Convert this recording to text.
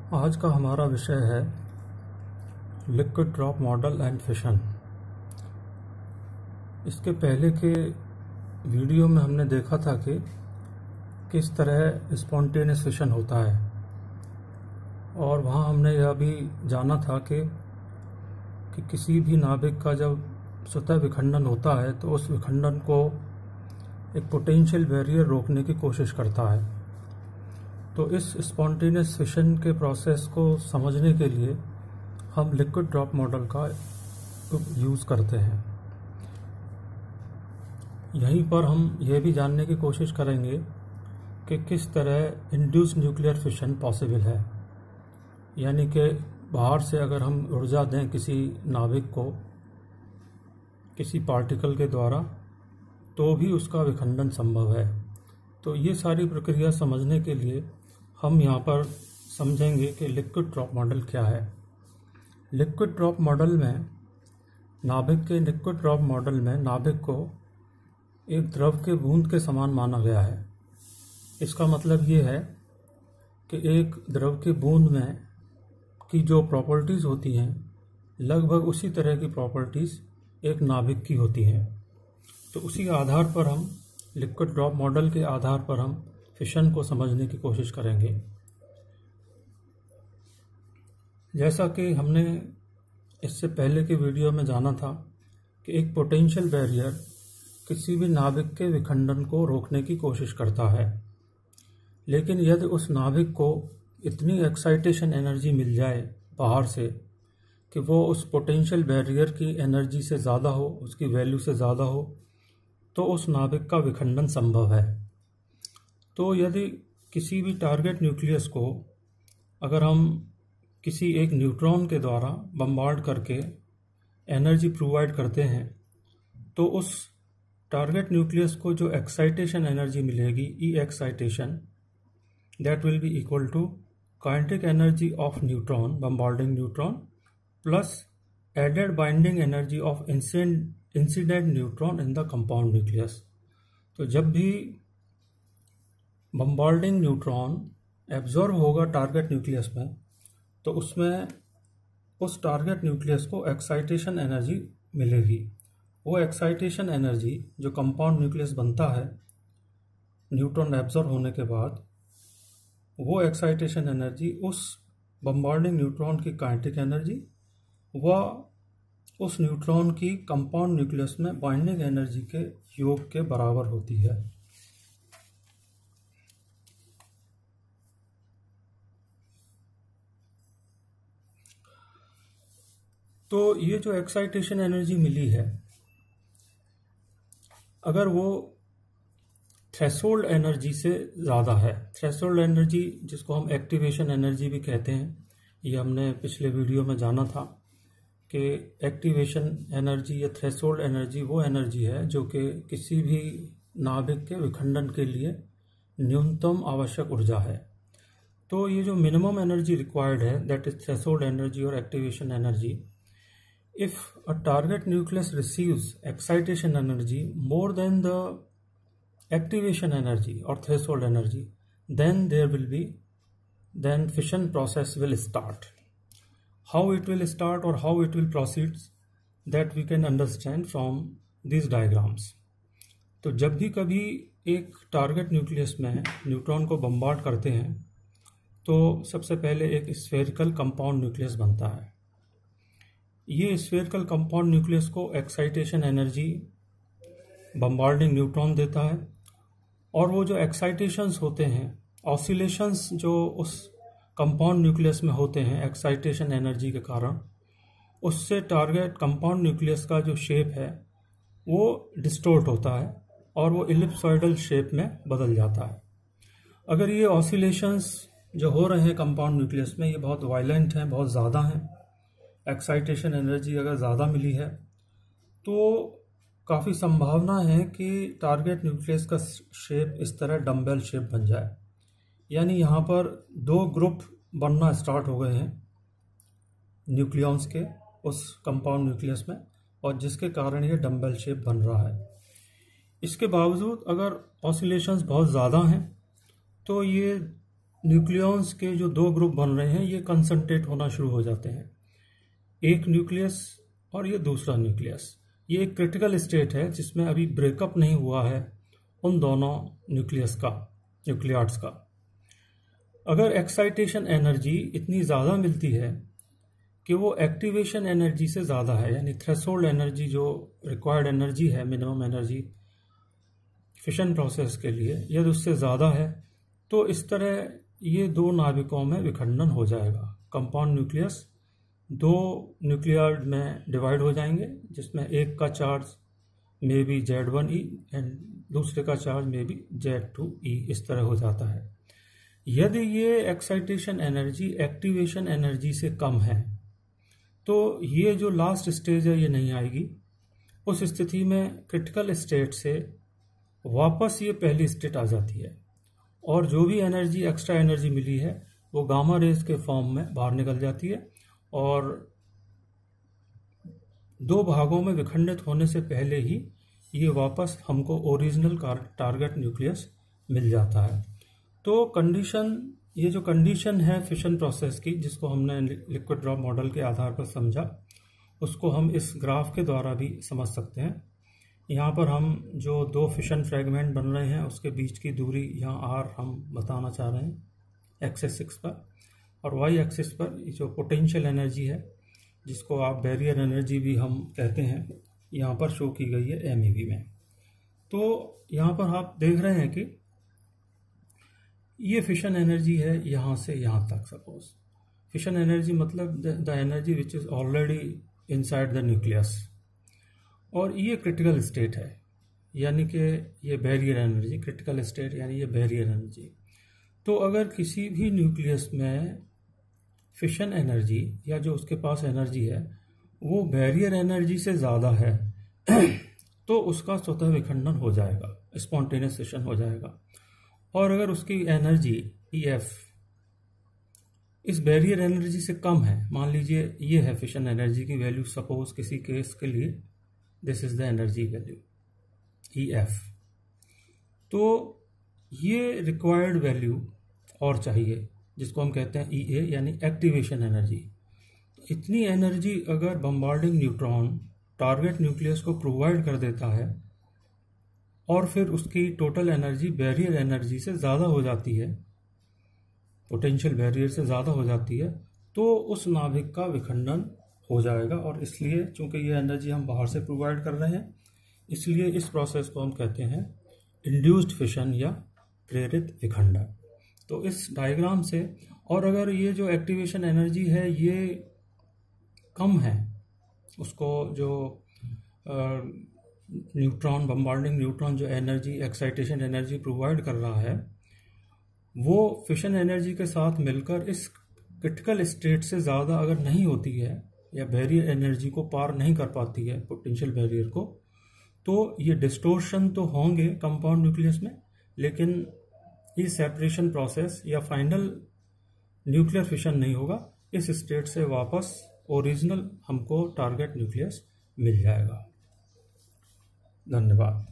आज का हमारा विषय है liquid drop model and fission. इसके पहले के वीडियो में हमने देखा था कि किस तरह स्पॉन्टेनियस फिशन होता है, और वहाँ हमने यह भी जाना था कि किसी भी नाभिक का जब स्वतः विखंडन होता है तो उस विखंडन को एक पोटेंशियल बैरियर रोकने की कोशिश करता है। तो इस स्पॉन्टेनियस फिशन के प्रोसेस को समझने के लिए हम लिक्विड ड्रॉप मॉडल का यूज़ करते हैं। यहीं पर हम यह भी जानने की कोशिश करेंगे कि किस तरह इंड्यूस न्यूक्लियर फिशन पॉसिबल है, यानी कि बाहर से अगर हम ऊर्जा दें किसी नाभिक को किसी पार्टिकल के द्वारा तो भी उसका विखंडन संभव है। तो ये सारी प्रक्रिया समझने के लिए हम यहाँ पर समझेंगे कि लिक्विड ड्रॉप मॉडल क्या है। लिक्विड ड्रॉप मॉडल में लिक्विड ड्रॉप मॉडल में नाभिक को एक द्रव के बूंद के समान माना गया है। इसका मतलब ये है कि एक द्रव के बूंद में की जो प्रॉपर्टीज़ होती हैं लगभग उसी तरह की प्रॉपर्टीज़ एक नाभिक की होती हैं। तो उसी आधार पर हम लिक्विड ड्रॉप मॉडल के आधार पर हम फिशन को समझने की कोशिश करेंगे। जैसा कि हमने इससे पहले के वीडियो में जाना था कि एक पोटेंशियल बैरियर किसी भी नाभिक के विखंडन को रोकने की कोशिश करता है, लेकिन यदि उस नाभिक को इतनी एक्साइटेशन एनर्जी मिल जाए बाहर से कि वो उस पोटेंशियल बैरियर की एनर्जी से ज़्यादा हो, उसकी वैल्यू से ज़्यादा हो, तो उस नाभिक का विखंडन संभव है। तो यदि किसी भी टारगेट न्यूक्लियस को अगर हम किसी एक न्यूट्रॉन के द्वारा बम्बार्ड करके एनर्जी प्रोवाइड करते हैं तो उस टारगेट न्यूक्लियस को जो एक्साइटेशन एनर्जी मिलेगी, E excitation, that will be equal to kinetic energy of neutron, bombarding neutron, plus added binding energy of incident neutron in the compound nucleus. तो जब भी बम्बार्डिंग न्यूट्रॉन एब्जॉर्ब होगा target nucleus में तो उसमें उस target nucleus को excitation energy मिलेगी। वो एक्साइटेशन एनर्जी जो कंपाउंड न्यूक्लियस बनता है न्यूट्रॉन एब्जॉर्ब होने के बाद, वो एक्साइटेशन एनर्जी उस बम्बार्डिंग न्यूट्रॉन की काइनेटिक एनर्जी व उस न्यूट्रॉन की कंपाउंड न्यूक्लियस में बाइंडिंग एनर्जी के योग के बराबर होती है। तो ये जो एक्साइटेशन एनर्जी मिली है, अगर वो थ्रेशोल्ड एनर्जी से ज़्यादा है, थ्रेशोल्ड एनर्जी जिसको हम एक्टिवेशन एनर्जी भी कहते हैं, ये हमने पिछले वीडियो में जाना था कि एक्टिवेशन एनर्जी या थ्रेशोल्ड एनर्जी वो एनर्जी है जो कि किसी भी नाभिक के विखंडन के लिए न्यूनतम आवश्यक ऊर्जा है। तो ये जो मिनिमम एनर्जी रिक्वायर्ड है, दैट इज थ्रेशोल्ड एनर्जी और activation energy. If a target nucleus receives excitation energy more than the activation energy or threshold energy, then fission process will start. How it will start or how it will proceed, that we can understand from these diagrams. तो जब भी कभी एक target nucleus में neutron को bombard करते हैं तो सबसे पहले एक स्फेरिकल कंपाउंड न्यूक्लियस बनता है। ये स्फेरिकल कंपाउंड न्यूक्लियस को एक्साइटेशन एनर्जी बम्बार्डिंग न्यूट्रॉन देता है, और वो जो एक्साइटेशंस होते हैं, ऑसिलेशंस जो उस कंपाउंड न्यूक्लियस में होते हैं एक्साइटेशन एनर्जी के कारण, उससे टारगेट कंपाउंड न्यूक्लियस का जो शेप है वो डिस्टोर्ट होता है और वो इलिप्सॉइडल शेप में बदल जाता है। अगर ये ऑसिलेशंस जो हो रहे हैं कंपाउंड न्यूक्लियस में ये बहुत वायलेंट हैं, बहुत ज़्यादा हैं, एक्साइटेशन एनर्जी अगर ज़्यादा मिली है तो काफ़ी संभावना है कि टारगेट न्यूक्लियस का शेप इस तरह डम्बेल शेप बन जाए, यानी यहाँ पर दो ग्रुप बनना स्टार्ट हो गए हैं न्यूक्लियॉन्स के उस कंपाउंड न्यूक्लियस में, और जिसके कारण ये डम्बेल शेप बन रहा है। इसके बावजूद अगर ऑसिलेशंस बहुत ज़्यादा हैं तो ये न्यूक्लियॉन्स के जो दो ग्रुप बन रहे हैं ये कंसंट्रेट होना शुरू हो जाते हैं, एक न्यूक्लियस और ये दूसरा न्यूक्लियस। ये एक क्रिटिकल स्टेट है जिसमें अभी ब्रेकअप नहीं हुआ है उन दोनों न्यूक्लियार्ड्स का। अगर एक्साइटेशन एनर्जी इतनी ज़्यादा मिलती है कि वो एक्टिवेशन एनर्जी से ज़्यादा है, यानी थ्रेशोल्ड एनर्जी जो रिक्वायर्ड एनर्जी है, मिनिमम एनर्जी फिशन प्रोसेस के लिए, यदि उससे ज़्यादा है, तो इस तरह ये दो नाभिकों में विखंडन हो जाएगा। कंपाउंड न्यूक्लियस दो न्यूक्लियार्ड में डिवाइड हो जाएंगे, जिसमें एक का charge may be Z1e and दूसरे का चार्ज मे बी Z2e, इस तरह हो जाता है। यदि ये एक्साइटेशन एनर्जी एक्टिवेशन एनर्जी से कम है तो ये जो लास्ट स्टेज है ये नहीं आएगी। उस स्थिति में क्रिटिकल स्टेट से वापस ये पहली स्टेट आ जाती है और जो भी एनर्जी एक्स्ट्रा एनर्जी मिली है वो गामा रेज के फॉर्म में बाहर निकल जाती है और दो भागों में विखंडित होने से पहले ही ये वापस हमको ओरिजिनल टारगेट न्यूक्लियस मिल जाता है। तो कंडीशन, ये जो कंडीशन है फिशन प्रोसेस की, जिसको हमने लिक्विड ड्रॉप मॉडल के आधार पर समझा, उसको हम इस ग्राफ के द्वारा भी समझ सकते हैं। यहाँ पर हम जो दो फिशन फ्रेगमेंट बन रहे हैं उसके बीच की दूरी यहाँ r हम बताना चाह रहे हैं एक्स एक्सिस पर, और वाई एक्सिस पर जो पोटेंशियल एनर्जी है जिसको आप बैरियर एनर्जी भी हम कहते हैं, यहाँ पर शो की गई है MeV में। तो यहाँ पर आप देख रहे हैं कि ये फिशन एनर्जी है यहाँ से यहाँ तक। सपोज फिशन एनर्जी मतलब the energy which is already inside the nucleus, और ये क्रिटिकल स्टेट है, यानी कि ये बैरियर एनर्जी, क्रिटिकल स्टेट यानी ये बैरियर एनर्जी। तो अगर किसी भी न्यूक्लियस में फिशन एनर्जी या जो उसके पास एनर्जी है वो बैरियर एनर्जी से ज़्यादा है तो उसका स्वतः विखंडन हो जाएगा, स्पॉन्टेनियस फिशन हो जाएगा। और अगर उसकी एनर्जी EF इस बैरियर एनर्जी से कम है, मान लीजिए ये है फिशन एनर्जी की वैल्यू, सपोज किसी केस के लिए this is the energy value EF, तो ये रिक्वायर्ड वैल्यू और चाहिए जिसको हम कहते हैं EA यानी एक्टिवेशन एनर्जी। तो इतनी एनर्जी अगर बम्बार्डिंग न्यूट्रॉन टारगेट न्यूक्लियस को प्रोवाइड कर देता है और फिर उसकी टोटल एनर्जी बैरियर एनर्जी से ज़्यादा हो जाती है, पोटेंशियल बैरियर से ज़्यादा हो जाती है, तो उस नाभिक का विखंडन हो जाएगा। और इसलिए चूंकि ये एनर्जी हम बाहर से प्रोवाइड कर रहे हैं, इसलिए इस प्रोसेस को हम कहते हैं इंड्यूस्ड फिशन या प्रेरित विखंडन। तो इस डायग्राम से, और अगर ये जो एक्टिवेशन एनर्जी है ये कम है, उसको जो न्यूट्रॉन बम्बार्डिंग न्यूट्रॉन जो एनर्जी एक्साइटेशन एनर्जी प्रोवाइड कर रहा है वो फिशन एनर्जी के साथ मिलकर इस क्रिटिकल स्टेट से ज़्यादा अगर नहीं होती है या बैरियर एनर्जी को पार नहीं कर पाती है, पोटेंशियल बैरियर को, तो ये डिस्टोर्शन तो होंगे कंपाउंड न्यूक्लियस में, लेकिन ये सेपरेशन प्रोसेस या फाइनल न्यूक्लियर फिशन नहीं होगा। इस स्टेट से वापस ओरिजिनल हमको टारगेट न्यूक्लियस मिल जाएगा। धन्यवाद।